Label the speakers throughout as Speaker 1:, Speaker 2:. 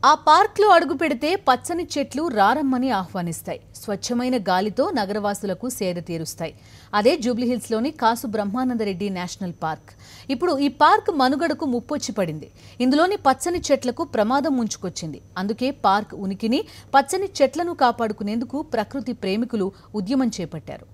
Speaker 1: ఆ పార్క్లో అడుగు పెడితే పచ్చని చెట్లు రారమ్మని ఆహ్వానిస్తాయి. స్వచ్ఛమైన గాలితో నగరవాసులకు సేద తీరుస్తాయి. అదే జూబ్లీహిల్స్లోని కాసు బ్రహ్మానందరెడ్డి నేషనల్ పార్క్. ఇప్పుడు ఈ పార్క్ మనుగడకు ముప్పొచ్చి పడింది. ఇందులోని పచ్చని చెట్లకు ప్రమాదం ముంచుకొచ్చింది. అందుకే పార్క్ ఉనికిని, పచ్చని చెట్లను కాపాడుకునేందుకు ప్రకృతి ప్రేమికులు ఉద్యమం చేపట్టారు.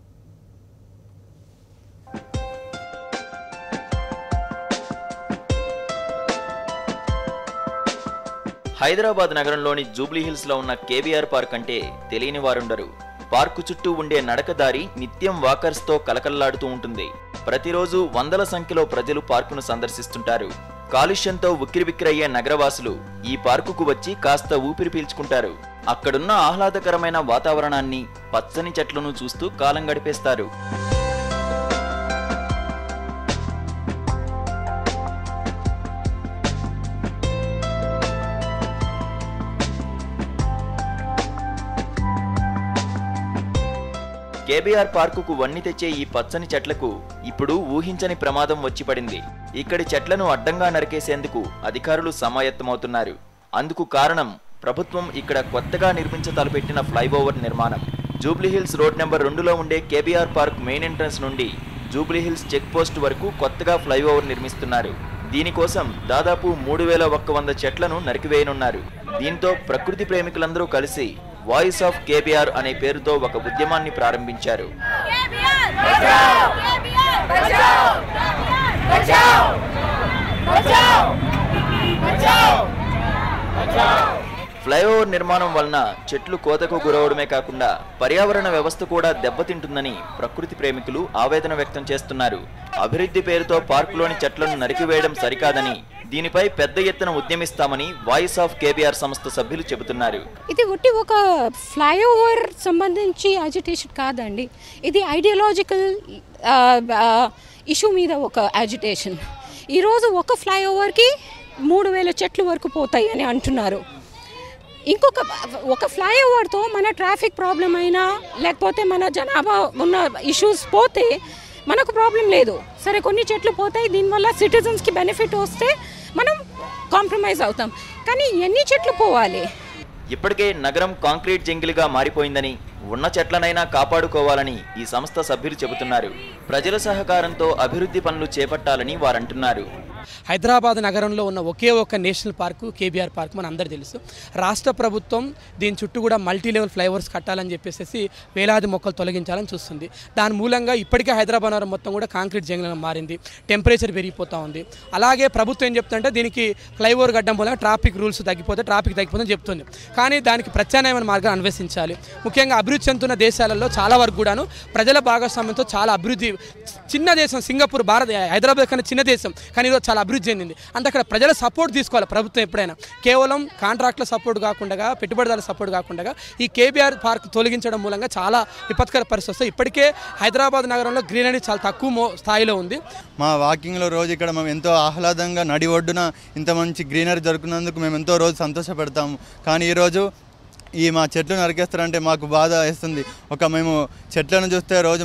Speaker 2: హైదరాబాద్ నగరంలోని జూబ్లీహిల్స్ లో ఉన్న కేబీఆర్ పార్క్ అంటే తెలియని వారుండరు. పార్కు చుట్టూ ఉండే నడకదారి నిత్యం వాకర్స్ తో కలకల్లాడుతూ ఉంటుంది. ప్రతిరోజు వందల సంఖ్యలో ప్రజలు పార్కును సందర్శిస్తుంటారు. కాలుష్యంతో ఉక్కిరిబిక్కిరయ్యే నగరవాసులు ఈ పార్కుకు వచ్చి కాస్త ఊపిరి పీల్చుకుంటారు. అక్కడున్న ఆహ్లాదకరమైన వాతావరణాన్ని, పచ్చని చెట్లను చూస్తూ కాలం గడిపేస్తారు. కేబీఆర్ పార్కుకు వన్ని తెచ్చే ఈ పచ్చని చెట్లకు ఇప్పుడు ఊహించని ప్రమాదం వచ్చి పడింది. ఇక్కడి చెట్లను అడ్డంగా నరికేసేందుకు అధికారులు సమాయత్తమవుతున్నారు. అందుకు కారణం ప్రభుత్వం ఇక్కడ కొత్తగా తలపెట్టిన ఫ్లైఓవర్ నిర్మాణం. జూబ్లీహిల్స్ రోడ్ నెంబర్ 2లో ఉండే కేబీఆర్ పార్క్ మెయిన్ ఎంట్రన్స్ నుండి జూబ్లీహిల్స్ చెక్ పోస్ట్ వరకు కొత్తగా ఫ్లైఓవర్ నిర్మిస్తున్నారు. దీనికోసం దాదాపు 3100 చెట్లను నరికివేయనున్నారు. దీంతో ప్రకృతి ప్రేమికులందరూ కలిసి వాయిస్ ఆఫ్ కేబీఆర్ అనే పేరుతో ఒక ఉద్యమాన్ని ప్రారంభించారు. ఫ్లైఓవర్ నిర్మాణం వలన చెట్లు కోతకు గురవడమే కాకుండా పర్యావరణ వ్యవస్థ కూడా దెబ్బతింటుందని ప్రకృతి ప్రేమికులు ఆవేదన వ్యక్తం చేస్తున్నారు. అభివృద్ధి పేరుతో పార్కులోని చెట్లను నరికివేయడం సరికాదని, దీనిపై పెద్ద ఎత్తున ఉద్యమిస్తామని వాయిస్ ఆఫ్ కేబీఆర్ సంస్థ సభ్యులు చెబుతున్నారు.
Speaker 3: ఇది ఒక ఫ్లైఓవర్ సంబంధించి అజిటేషన్ కాదండి. ఇది ఐడియాలజికల్ ఇష్యూ మీద ఒక అజిటేషన్. ఈరోజు ఒక ఫ్లైఓవర్కి 3000 చెట్లు వరకు పోతాయి అని అంటున్నారు. ఒక ఫ్లైఓవర్తో మన ట్రాఫిక్ ప్రాబ్లం అయినా లేకపోతే మన జనాభా ఉన్న ఇష్యూస్ పోతే మనకు ప్రాబ్లం లేదు. సరే, కొన్ని చెట్లు పోతాయి, దీనివల్ల సిటిజన్స్కి బెనిఫిట్ వస్తే మనం కాంప్రమైజ్ అవుతాం. కానీ ఎన్ని చెట్లు పోవాలి?
Speaker 2: ఇప్పటికే నగరం కాంక్రీట్ జంగిల్గా మారిపోయిందని, ఉన్న చెట్లనైనా కాపాడుకోవాలని ఈ సంస్థ సభ్యులు చెబుతున్నారు. ప్రజల సహకారంతో అభివృద్ధి పనులు చేపట్టాలని వారంటున్నారు.
Speaker 4: హైదరాబాద్ నగరంలో ఉన్న ఒకే ఒక నేషనల్ పార్కు కేబీఆర్ పార్క్ మన అందరూ తెలుసు. రాష్ట్ర ప్రభుత్వం దీని చుట్టూ కూడా మల్టీ లెవెల్ ఫ్లైఓవర్స్ కట్టాలని చెప్పేసి వేలాది మొక్కలు తొలగించాలని చూస్తుంది. దాని మూలంగా ఇప్పటికే హైదరాబాద్ నగరం మొత్తం కూడా కాంక్రీట్ జంగిల్గా మారింది. టెంపరేచర్ పెరిగిపోతూ ఉంది. అలాగే ప్రభుత్వం ఏం చెప్తుందంటే దీనికి ఫ్లైఓవర్ కట్టడం మూలంగా ట్రాఫిక్ తగ్గిపోతుందని చెప్తుంది. కానీ దానికి ప్రత్యామ్నాయమైన మార్గాలు అన్వేషించాలి. ముఖ్యంగా అభివృద్ధి చెందుతున్న దేశాలలో చాలా వరకు కూడాను ప్రజల భాగస్వామ్యంతో చాలా అభివృద్ధి. చిన్న దేశం సింగపూర్, హైదరాబాద్ కన్నా చిన్న దేశం, కానీ ఈరోజు చాలా అభివృద్ధి చెందింది. అంటే అక్కడ ప్రజల సపోర్ట్ తీసుకోవాలి ప్రభుత్వం ఎప్పుడైనా. కేవలం కాంట్రాక్టుల సపోర్ట్ కాకుండా, పెట్టుబడిదారుల సపోర్ట్ కాకుండా ఈ కేబీఆర్ పార్క్ తొలగించడం మూలంగా చాలా విపత్కర పరిస్థితి వస్తాయి. ఇప్పటికే హైదరాబాద్ నగరంలో గ్రీనరీ చాలా తక్కువ స్థాయిలో ఉంది.
Speaker 5: మా వాకింగ్లో రోజు ఇక్కడ మేము ఎంతో ఆహ్లాదంగా నడి ఒడ్డున ఇంత మంచి గ్రీనరీ దొరికినందుకు మేము ఎంతో రోజు సంతోషపడతాము. కానీ ఈరోజు మా చెట్లు నరికేస్తారంటే మాకు బాధ వేస్తుంది. మేము చెట్లను చూస్తే రోజు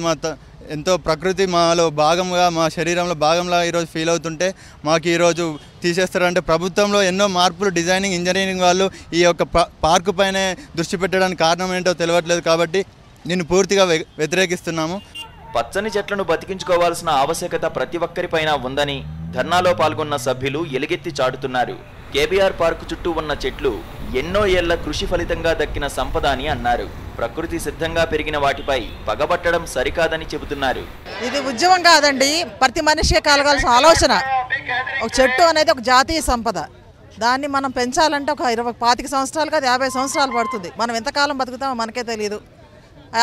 Speaker 5: ఎంతో ప్రకృతి మాలో భాగంగా, మా శరీరంలో భాగంలా ఈరోజు ఫీల్ అవుతుంటే మాకు ఈరోజు తీసేస్తారంటే ప్రభుత్వంలో ఎన్నో మార్పులు, డిజైనింగ్, ఇంజనీరింగ్ వాళ్ళు ఈ యొక్క పార్కు పైనే దృష్టి పెట్టడానికి కారణం ఏంటో తెలియట్లేదు. కాబట్టి నేను పూర్తిగా వ్యతిరేకిస్తున్నాము.
Speaker 2: పచ్చని చెట్లను బతికించుకోవాల్సిన ఆవశ్యకత ప్రతి ఒక్కరిపైన ఉందని ధర్నాలో పాల్గొన్న సభ్యులు ఎలుగెత్తి చాటుతున్నారు. కేబీఆర్ పార్కు చుట్టూ ఉన్న చెట్లు ఎన్నో ఏళ్ల కృషి ఫలితంగా దక్కిన సంపద అని అన్నారు. ప్రకృతి సిద్ధంగా పెరిగిన వాటిపై పగబట్టడం సరికాదని చెబుతున్నారు.
Speaker 6: ఇది ఉద్యమం కాదండి, ప్రతి మనిషి కలగాల్సిన ఆలోచన. ఒక చెట్టు అనేది ఒక జాతీయ సంపద. దాన్ని మనం పెంచాలంటే ఒక 25 సంవత్సరాలు కాదు, 50 సంవత్సరాలు పడుతుంది. మనం ఎంతకాలం బతుకుతామో మనకే తెలియదు.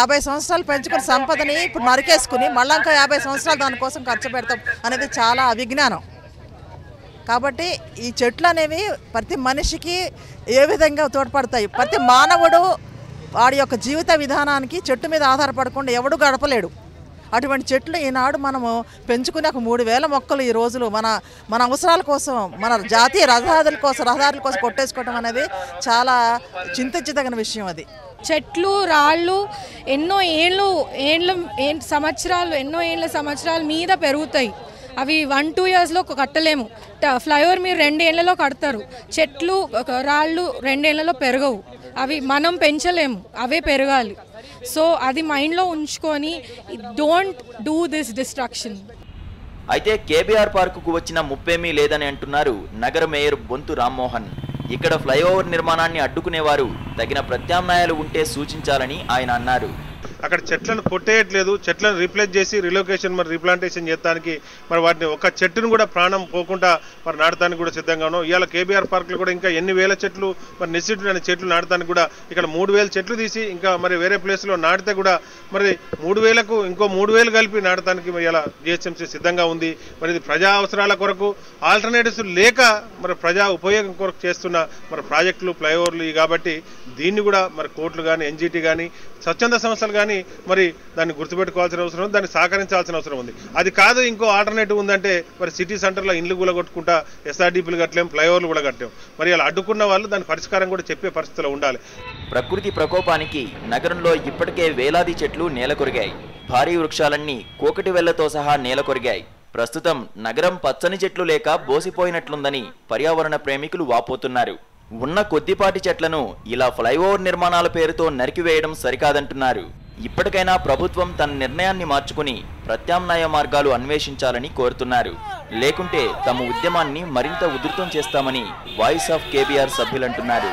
Speaker 6: 50 సంవత్సరాలు పెంచుకున్న సంపదని ఇప్పుడు నరికేసుకుని మళ్ళీ ఇంకా 50 సంవత్సరాలు దానికోసం ఖర్చు పెడతాం అనేది చాలా అవిజ్ఞానం. కాబట్టి ఈ చెట్లు అనేవి ప్రతి మనిషికి ఏ విధంగా తోడ్పడతాయి. ప్రతి మానవుడు వాడి యొక్క జీవిత విధానానికి చెట్టు మీద ఆధారపడకుండా ఎవడు గడపలేడు. అటువంటి చెట్లు ఈనాడు మనము పెంచుకునే ఒక 3000 మొక్కలు ఈ రోజులు మన అవసరాల కోసం, మన జాతీయ రహదారుల కోసం కొట్టేసుకోవడం అనేది చాలా చింతించదగిన విషయం. అది
Speaker 3: చెట్లు, రాళ్ళు ఎన్నో ఏళ్ళ సంవత్సరాల మీద పెరుగుతాయి. అవి 1-2 ఇయర్స్లో కట్టలేము. ఫ్లైఓవర్ మీరు 2 ఏళ్లలో కడతారు, చెట్లు రాళ్ళు 2 ఏళ్లలో పెరగవు, అవి మనం పెంచలేము, అవే పెరగాలి. సో అది మైండ్లో ఉంచుకొని డోంట్ డూ దిస్ డిస్ట్రక్షన్.
Speaker 2: అయితే కేబీఆర్ పార్కుకు వచ్చిన ముప్పేమీ లేదని అంటున్నారు నగర మేయర్ బొంతు రామ్మోహన్. ఇక్కడ ఫ్లైఓవర్ నిర్మాణాన్ని అడ్డుకునేవారు తగిన ప్రత్యామ్నాయాలు ఉంటే సూచించాలని ఆయన అన్నారు.
Speaker 7: అక్కడ చెట్లను కొట్టేయట్లేదు, చెట్లను రీప్లేస్ చేసి రిలోకేషన్ మరి రీప్లాంటేషన్ చేయడానికి మరి వాటిని ఒక చెట్టును కూడా ప్రాణం పోకుండా మరి నాటడానికి కూడా సిద్ధంగా ఉన్నాం. ఇవాళ కేబీఆర్ పార్కులు కూడా ఇంకా ఎన్ని వేల చెట్లు మరి నెసిటీ అనే చెట్లు నాటడానికి కూడా ఇక్కడ 3000 చెట్లు తీసి ఇంకా మరి వేరే ప్లేస్లో నాటితే కూడా మరి 3000కు ఇంకో 3000 కలిపి నాటడానికి మరి ఇలా జిహెచ్ఎంసీ సిద్ధంగా ఉంది. మరి ఇది ప్రజా అవసరాల కొరకు ఆల్టర్నేటివ్స్ లేక మరి ప్రజా ఉపయోగం కొరకు చేస్తున్న మరి ప్రాజెక్టులు ఫ్లైఓవర్లు కాబట్టి దీన్ని కూడా మరి కోర్టులు కానీ ఎన్జిటి కానీ స్వచ్ఛంద సంస్థలు కానీ మరి దాన్ని గుర్తుపెట్టుకోవాల్సిన అవసరం ఉంది, దాన్ని సహకరించాల్సిన అవసరం ఉంది. అది కాదు ఇంకో ఆల్టర్నేటివ్ ఉందంటే మరి సిటీ సెంటర్లో ఇండ్లు కూడా కొట్టుకుంటా ఎస్ఆర్డీపీలు కట్టలేం, ఫ్లైఓవర్లు కూడా కట్టలేం. మరి అలా అడ్డుకున్న వాళ్ళు దాని పరిష్కారం కూడా చెప్పే పరిస్థితిలో ఉండాలి.
Speaker 2: ప్రకృతి ప్రకోపానికి నగరంలో ఇప్పటికే వేలాది చెట్లు నేలకొరిగాయి. భారీ వృక్షాలన్నీ కోకటి వెళ్లతో సహా నేలకొరిగాయి. ప్రస్తుతం నగరం పచ్చని చెట్లు లేక బోసిపోయినట్లుందని పర్యావరణ ప్రేమికులు వాపోతున్నారు. ఉన్న కొద్దిపాటి చెట్లను ఇలా ఫ్లైఓవర్ నిర్మాణాల పేరుతో నరికివేయడం సరికాదంటున్నారు. ఇప్పటికైనా ప్రభుత్వం తన నిర్ణయాన్ని మార్చుకుని ప్రత్యామ్నాయ మార్గాలు అన్వేషించాలని కోరుతున్నారు. లేకుంటే తమ ఉద్యమాన్ని మరింత ఉధృతం చేస్తామని వాయిస్ ఆఫ్ కేబీఆర్ సభ్యులంటున్నారు.